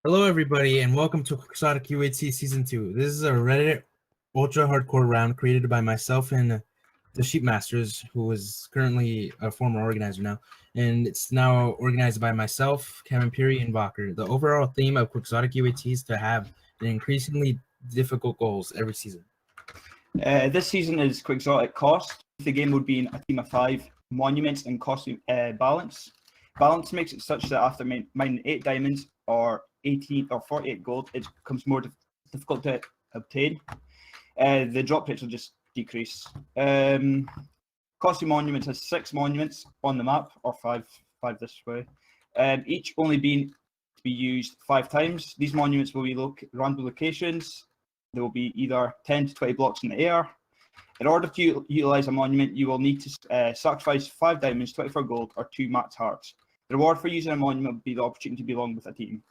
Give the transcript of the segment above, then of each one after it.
Hello, everybody, and welcome to Quixotic UHC Season 2. This is a Reddit ultra-hardcore round created by myself and TheSheepMasters, who is currently a former organizer now, and it's now organized by myself, KevinPirie, and Vawqer. The overall theme of Quixotic UHC is to have an increasingly difficult goals every season. This season is Quixotic cost. The game would be in a team of 5 monuments and costume balance. Balance makes it such that after mining 8 diamonds or 18 or 48 gold, it becomes more difficult to obtain. The drop rates will just decrease. Costume monuments has 6 monuments on the map, or 5 this way. Each only being to be used 5 times. These monuments will be random locations. There will be either 10 to 20 blocks in the air. In order to utilize a monument, you will need to sacrifice 5 diamonds, 24 gold, or 2 max hearts. The reward for using a monument will be the opportunity to belong with a team.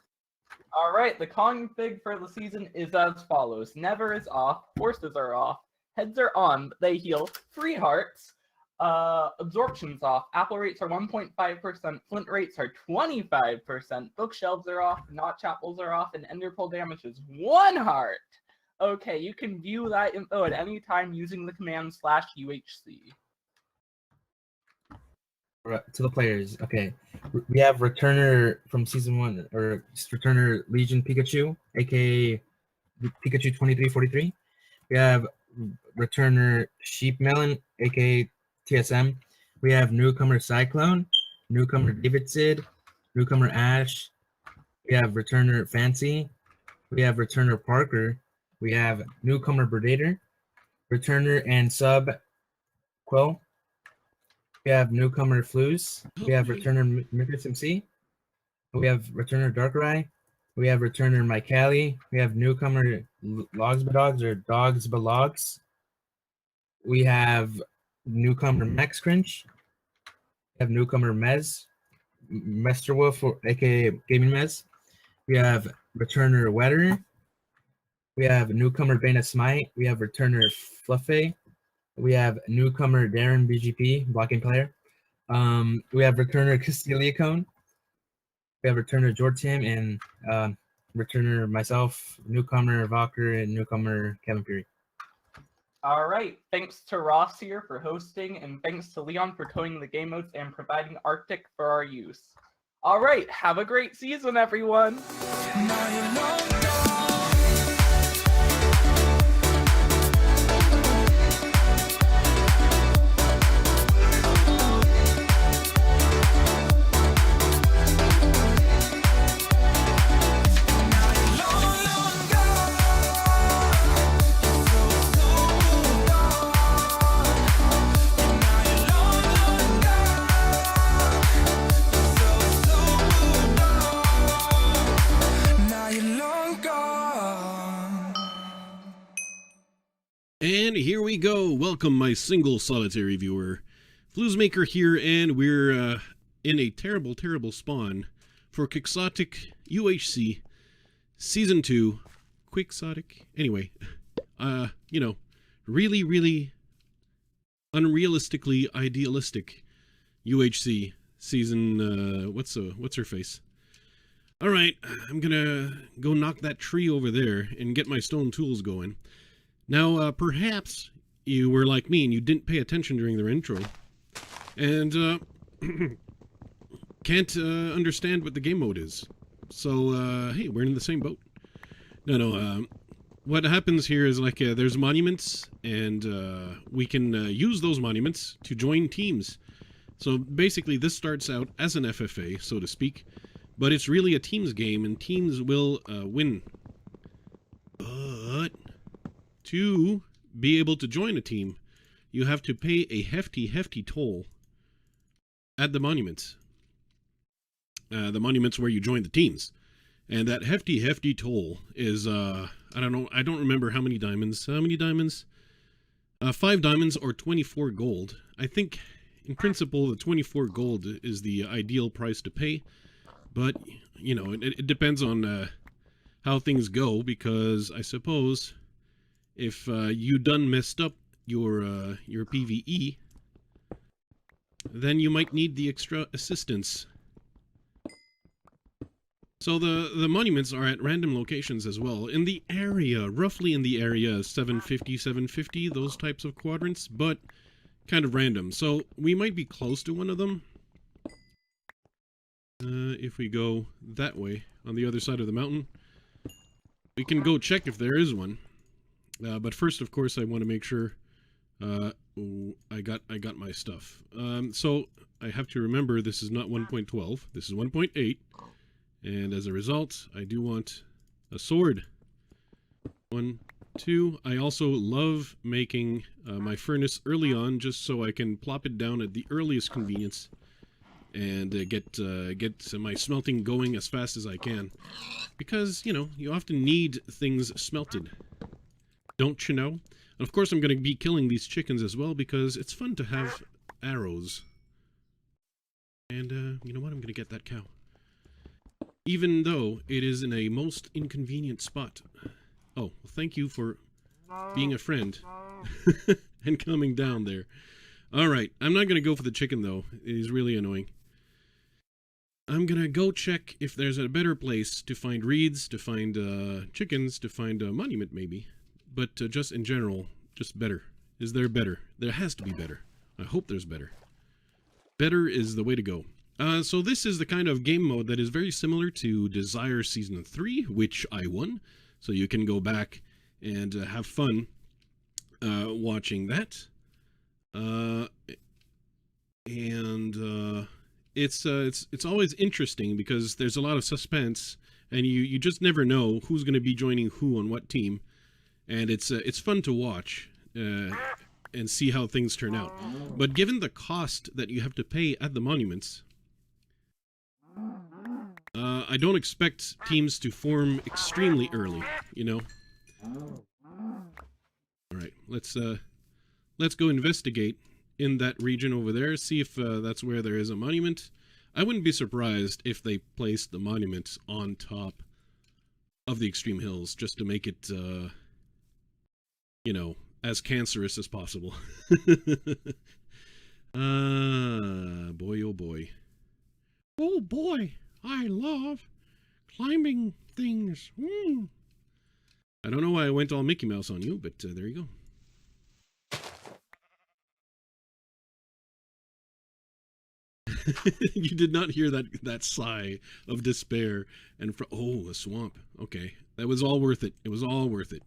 All right, the config for the season is as follows. Never is off, forces are off, heads are on, but they heal 3 hearts. Absorption's off, apple rates are 1.5%, flint rates are 25%, bookshelves are off, notch apples are off, and ender pearl damage is 1 heart. Okay, you can view that info at any time using the command /UHC. To the players, okay. We have returner from season 1, or returner Legion Pikachu, aka Pikachu 2343. We have returner Sheepmelon, aka TSM. We have newcomer Cyclone, newcomer David Sid, newcomer Ash. We have returner Fancy. We have returner Parker. We have newcomer Brodator, returner and sub Quill. We have newcomer Flouze. We have returner Microus MC. We have returner Darkrai. We have returner Micali. We have newcomer Logsbadogs or Dogsbalogs. We have newcomer Max Cringe. We have newcomer Mesterwolf, aka Gaming Mez. We have returner Wetter. We have newcomer Bana Smite. We have returner Fluffy. We have newcomer Darren BGP, blocking player. We have returner Castilia Cone. We have returner Jortim and returner myself, newcomer Vawqer, and newcomer KevinPirie. All right, thanks to Ross here for hosting, and thanks to Leon for towing the game modes and providing Arctic for our use. All right, have a great season, everyone. And here we go. Welcome, my single solitary viewer. Flouzemaker here, and we're in a terrible, terrible spawn for Quixotic UHC Season 2. Quixotic. Anyway, you know, really, really unrealistically idealistic UHC Season, what's her face? Alright, I'm gonna go knock that tree over there and get my stone tools going. Now, perhaps you were like me and you didn't pay attention during their intro, and can't understand what the game mode is. So, hey, we're in the same boat. No, what happens here is like there's monuments, and we can use those monuments to join teams. So basically, this starts out as an FFA, so to speak, but it's really a teams game, and teams will win. But to be able to join a team, you have to pay a hefty, hefty toll at the monuments. The monuments where you join the teams. And that hefty, hefty toll is, I don't know, I don't remember how many diamonds. How many diamonds? 5 diamonds or 24 gold. I think, in principle, the 24 gold is the ideal price to pay. But, you know, it depends on how things go, because I suppose if you done messed up your PvE, then you might need the extra assistance So the monuments are at random locations as well, in the area, roughly in the area 750, 750, those types of quadrants, but kind of random. So we might be close to one of them. If we go that way, on the other side of the mountain, we can go check if there is one. But first, of course, I want to make sure I got my stuff. So I have to remember this is not 1.12, this is 1.8. And as a result, I do want a sword. 1, 2. I also love making my furnace early on, just so I can plop it down at the earliest convenience and get my smelting going as fast as I can. Because, you know, you often need things smelted. Don't you know? And of course, I'm going to be killing these chickens as well, because it's fun to have arrows. And, you know what? I'm going to get that cow. Even though it is in a most inconvenient spot. Oh, well, thank you for being a friend and coming down there. Alright, I'm not going to go for the chicken, though. It is really annoying. I'm going to go check if there's a better place to find reeds, to find chickens, to find a monument, maybe. But just in general, just better. Is there better? There has to be better. I hope there's better. Better is the way to go. So this is the kind of game mode that is very similar to Desire Season 3, which I won. So you can go back and have fun watching that. It's always interesting because there's a lot of suspense, and you just never know who's going to be joining who on what team. And it's fun to watch and see how things turn out. But given the cost that you have to pay at the monuments, I don't expect teams to form extremely early, you know. All right, let's go investigate in that region over there, see if that's where there is a monument. I wouldn't be surprised if they placed the monument on top of the extreme hills just to make it, you know, as cancerous as possible. Boy, oh boy. Oh boy, I love climbing things. I don't know why I went all Mickey Mouse on you, but there you go. You did not hear that sigh of despair and oh, a swamp. Okay, that was all worth it. It was all worth it.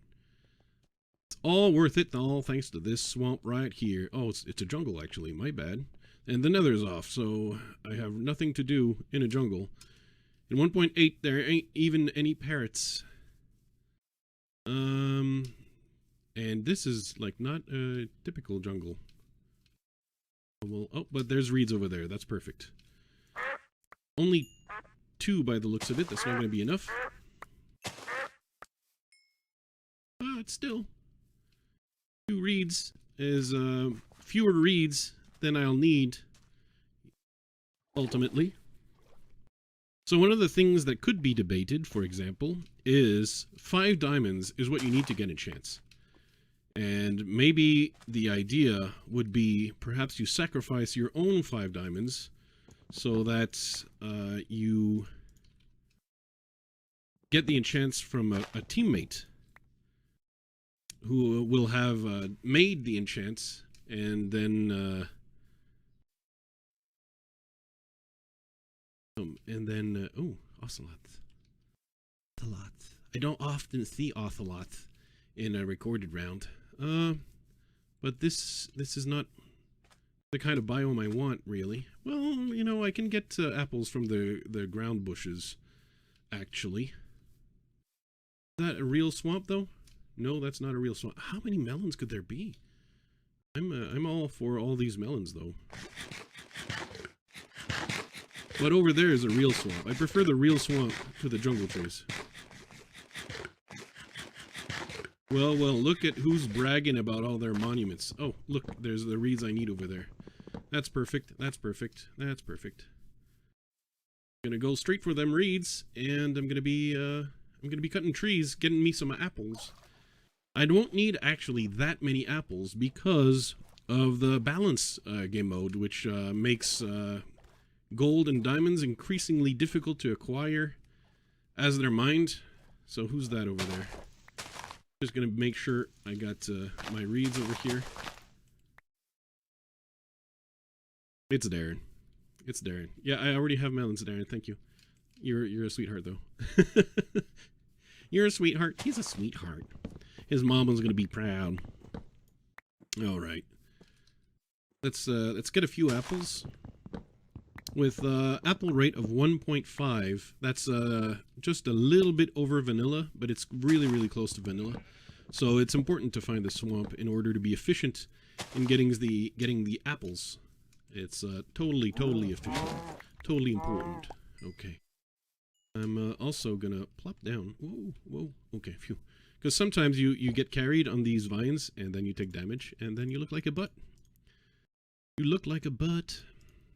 It's all worth it, all thanks to this swamp right here. Oh, it's a jungle actually. My bad. And the nether's off, so I have nothing to do in a jungle. In 1.8, there ain't even any parrots. And this is like not a typical jungle. Well, oh, but there's reeds over there. That's perfect. Only 2 by the looks of it. That's not going to be enough. But still, 2 reeds is fewer reeds than I'll need ultimately. So one of the things that could be debated, for example, is 5 diamonds is what you need to get a chance. And maybe the idea would be perhaps you sacrifice your own 5 diamonds so that you get the enchants from a teammate who will have made the enchants, and then oh, Othelot'ths. Othelot'ths. I don't often see Othelot'ths in a recorded round. But this is not the kind of biome I want, really. Well, you know, I can get apples from the ground bushes, actually. Is that a real swamp, though? No, that's not a real swamp. How many melons could there be? I'm all for all these melons, though. But over there is a real swamp. I prefer the real swamp to the jungle trees. Well, look at who's bragging about all their monuments. Oh, look, there's the reeds I need over there. That's perfect, that's perfect, that's perfect. I'm gonna go straight for them reeds, and I'm gonna be cutting trees, getting me some apples. I won't need actually that many apples because of the balance game mode, which makes gold and diamonds increasingly difficult to acquire. as their mind. So who's that over there? Just gonna make sure I got my reads over here. It's Darren. It's Darren. Yeah, I already have melons, Darren. Thank you. You're a sweetheart, though. You're a sweetheart. He's a sweetheart. His mom was gonna be proud. All right. Let's get a few apples. With apple rate of 1.5, that's just a little bit over vanilla, but it's really, really close to vanilla. So it's important to find the swamp in order to be efficient in getting the apples. It's totally efficient, totally important. Okay. I'm also gonna plop down. Whoa. Okay, phew. Because sometimes you get carried on these vines, and then you take damage, and then you look like a butt. You look like a butt.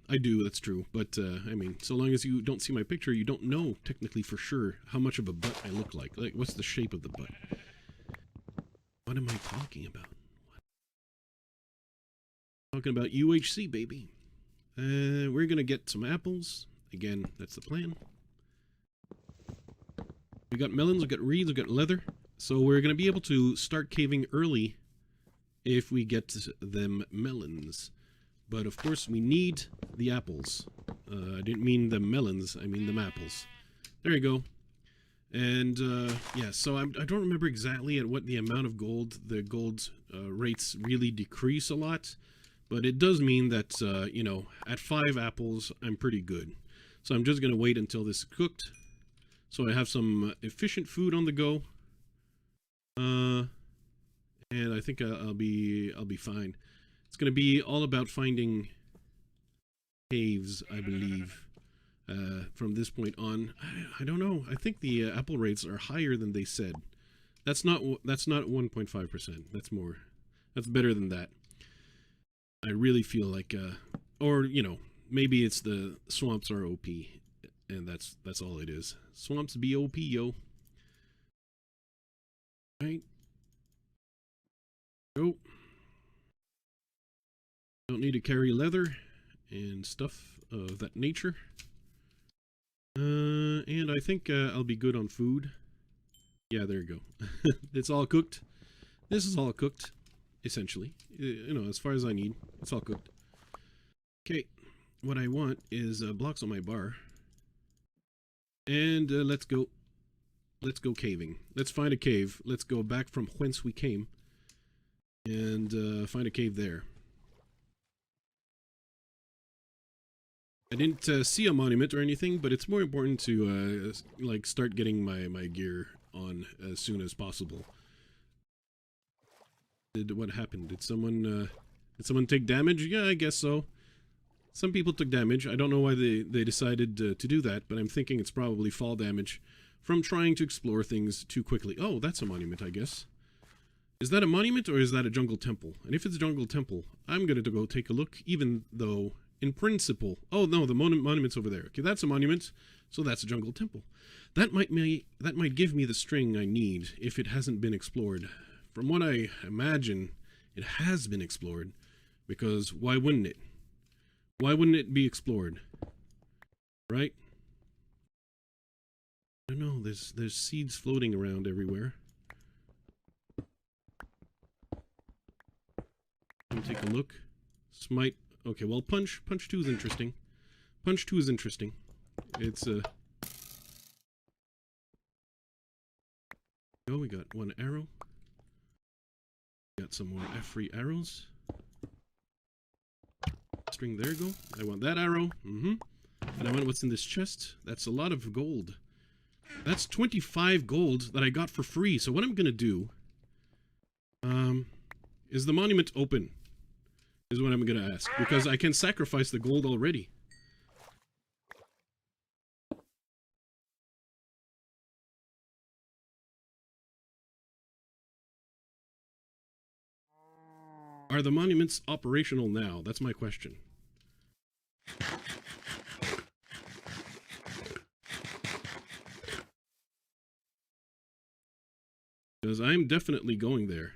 I do, that's true. But, I mean, so long as you don't see my picture, you don't know, technically, for sure, how much of a butt I look like. Like, what's the shape of the butt? What am I talking about? Talking about UHC, baby. We're gonna get some apples. Again, that's the plan. We got melons, we got reeds, we got leather. So we're gonna be able to start caving early if we get them melons. But of course we need the apples. I didn't mean the melons, I mean the apples. There you go. And yeah, so I don't remember exactly at what the amount of gold, the gold rates really decrease a lot. But it does mean that, you know, at 5 apples, I'm pretty good. So I'm just going to wait until this is cooked. So I have some efficient food on the go. And I think I'll be fine. It's going to be all about finding caves, I believe, from this point on. I don't know. I think the apple rates are higher than they said. That's not 1.5%. That's more. That's better than that. I really feel like, or, you know, maybe it's the swamps are OP, and that's all it is. Swamps be OP, yo. Right? Go. Don't need to carry leather and stuff of that nature. And I think I'll be good on food. Yeah, there you go. It's all cooked. This is all cooked. Essentially, you know, as far as I need, it's all cooked. Okay, what I want is blocks on my bar, and let's go caving. Let's find a cave. Let's go back from whence we came, and find a cave there. I didn't see a monument or anything, but it's more important to like start getting my gear on as soon as possible. What happened? Did someone take damage? Yeah, I guess so. Some people took damage. I don't know why they decided to do that, but I'm thinking it's probably fall damage from trying to explore things too quickly. Oh, that's a monument, I guess. Is that a monument or is that a jungle temple? And if it's a jungle temple, I'm going to go take a look, even though, in principle... Oh, no, the monument's over there. Okay, that's a monument, so that's a jungle temple. That might give me the string I need if it hasn't been explored. From what I imagine, it has been explored, because why wouldn't it? Why wouldn't it be explored? Right? I don't know, there's seeds floating around everywhere. Let me take a look. Smite. Okay, well, punch 2 is interesting. Punch 2 is interesting. It's oh, we got 1 arrow. Got some more F3 arrows. String, there you go. I want that arrow. And I want what's in this chest. That's a lot of gold. That's 25 gold that I got for free. So what I'm gonna do, is the monument open? Is what I'm gonna ask. Because I can sacrifice the gold already. Are the monuments operational now? That's my question. Because I'm definitely going there.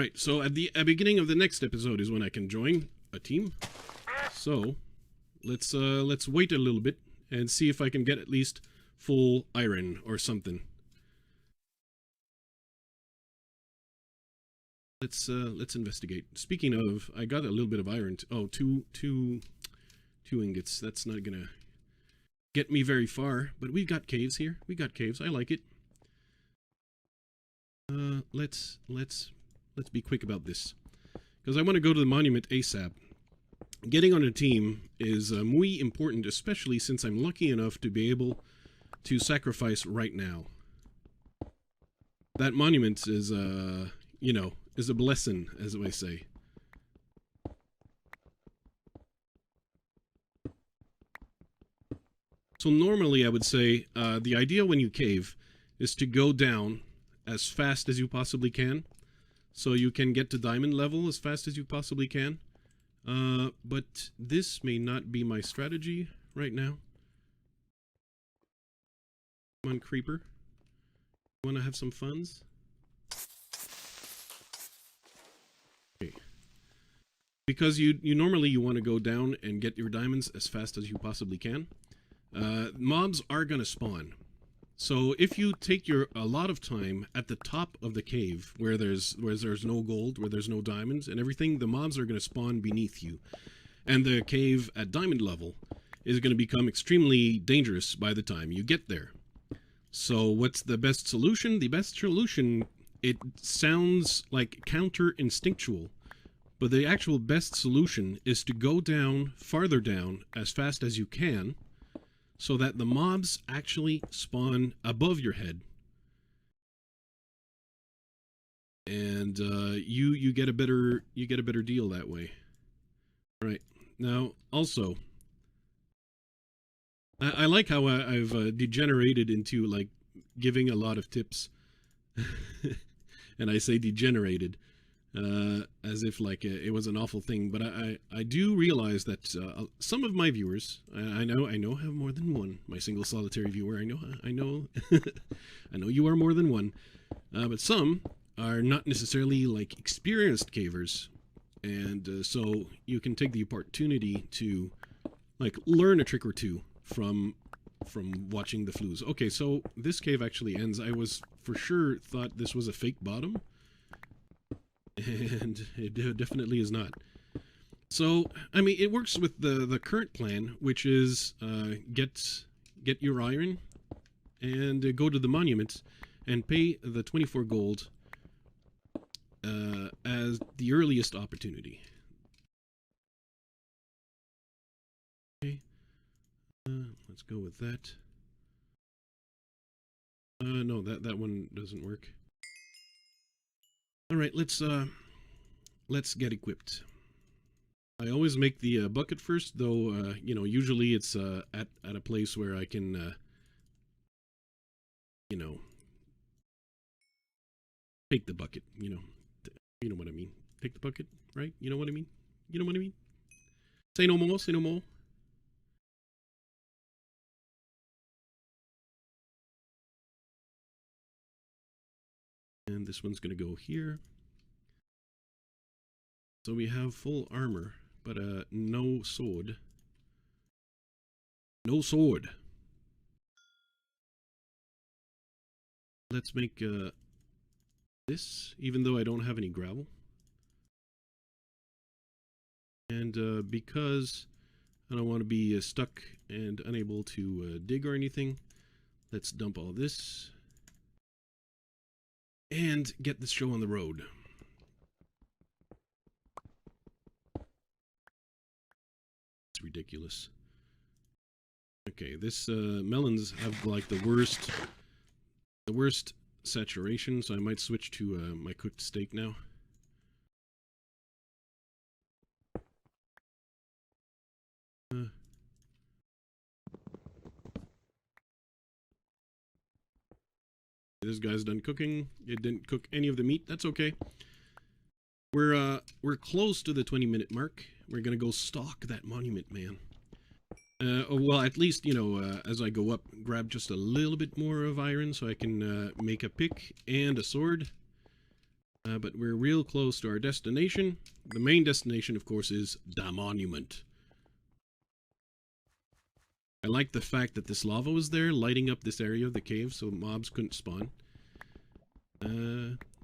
right, so at the beginning of the next episode is when I can join a team. So let's wait a little bit and see if I can get at least full iron or something. Let's investigate. Speaking of, I got a little bit of iron. Two ingots. That's not gonna get me very far, but we've got caves here. We got caves. I like it. Let's be quick about this, because I want to go to the monument ASAP. Getting on a team is muy important, especially since I'm lucky enough to be able to sacrifice right now. That monument is, you know, is a blessing, as I say. So normally I would say the idea when you cave is to go down as fast as you possibly can, so you can get to diamond level as fast as you possibly can. But this may not be my strategy right now. Come on, creeper. Want to have some funds? Okay. Because you normally want to go down and get your diamonds as fast as you possibly can. Mobs are gonna spawn. So if you take a lot of time at the top of the cave where there's no gold, where there's no diamonds and everything, the mobs are going to spawn beneath you. And the cave at diamond level is going to become extremely dangerous by the time you get there. So what's the best solution? The best solution, it sounds like counter-instinctual, but the actual best solution is to go down, farther down, as fast as you can, so that the mobs actually spawn above your head, and you get a better deal that way. All right, now also, I like how I've degenerated into like giving a lot of tips, and I say degenerated as if like it was an awful thing, but I do realize that some of my viewers, I know have more than one. My single solitary viewer, I know I know you are more than one, but some are not necessarily like experienced cavers, and so you can take the opportunity to like learn a trick or two from watching the Flouze. Okay, so this cave actually ends. I was for sure thought this was a fake bottom, and it definitely is not. So I mean, it works with the current plan, which is get your iron and go to the monument and pay the 24 gold as the earliest opportunity. Okay, let's go with that. No, that one doesn't work. All right, let's get equipped. I always make the bucket first, though. You know, usually it's at a place where I can, you know, take the bucket. You know what I mean. Take the bucket, right? You know what I mean. You know what I mean. Say no more. Say no more. And this one's gonna go here. So we have full armor, but no sword. No sword. Let's make this, even though I don't have any gravel. And because I don't want to be stuck and unable to dig or anything, let's dump all this and get this show on the road. It's ridiculous. Okay, this melons have like the worst saturation, so I might switch to my cooked steak now. This guy's done cooking. It didn't cook any of the meat. That's okay. We're close to the 20-minute mark. We're gonna go stalk that monument, man. Well, at least, you know, as I go up, grab just a little bit more of iron so I can make a pick and a sword. But we're real close to our destination. The main destination, of course, is the monument. I like the fact that this lava was there, lighting up this area of the cave so mobs couldn't spawn.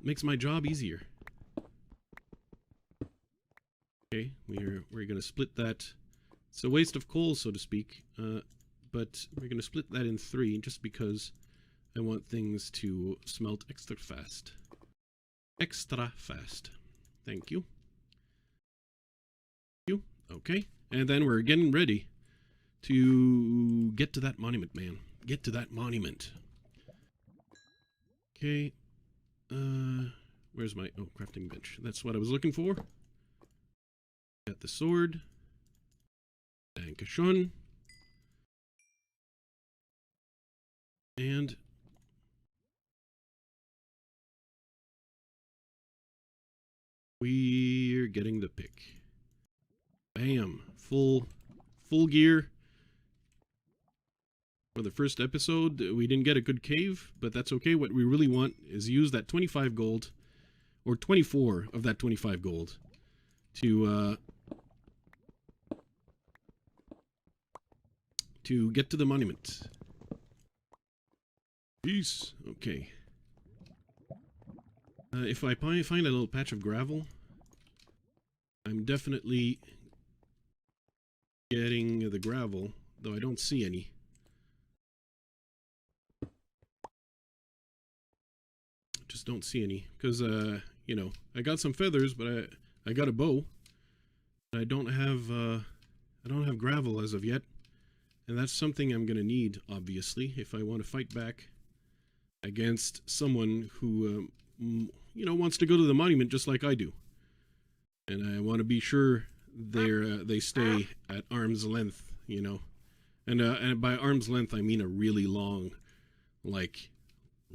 Makes my job easier. Okay, we're gonna split that. It's a waste of coal, so to speak, but we're gonna split that in 3 just because I want things to smelt extra fast. Extra fast. Thank you. Okay, and then we're getting ready to get to that monument, man. Get to that monument. Okay. Where's my... Oh, crafting bench. That's what I was looking for. Got the sword. Dankeschön. And... we're getting the pick. Bam. Full gear. For the first episode, we didn't get a good cave, but that's okay. What we really want is use that 25 gold, or 24 of that 25 gold, to get to the monument. Peace. Okay. If I find a little patch of gravel, I'm definitely getting the gravel, though I don't see any. Just don't see any, because you know, I got some feathers, but I got a bow. I don't have gravel as of yet, and that's something I'm gonna need, obviously, if I want to fight back against someone who you know, wants to go to the monument just like I do, and I want to be sure they stay at arm's length, you know, and by arm's length I mean a really long, like.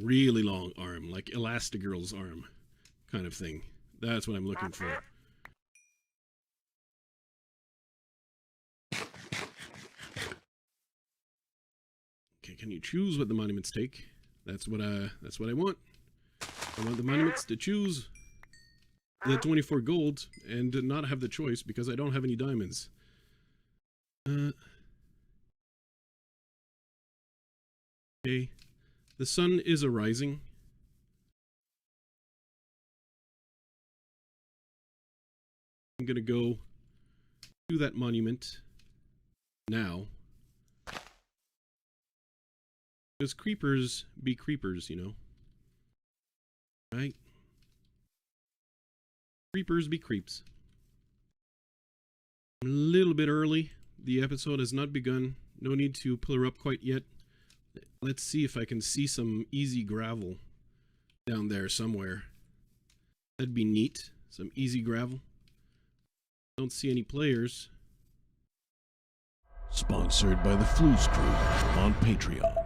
Really long arm, like Elastigirl's arm kind of thing. That's what I'm looking for. Okay, can you choose what the monuments take? That's what I want. I want the monuments to choose the 24 gold and not have the choice because I don't have any diamonds. Okay. The sun is arising. I'm gonna go to that monument now. Because creepers be creepers, you know. Right? Creepers be creeps. I'm a little bit early. The episode has not begun. No need to pull her up quite yet. Let's see if I can see some easy gravel down there somewhere. That'd be neat. Some easy gravel. Don't see any players. Sponsored by the Flouze crew on Patreon.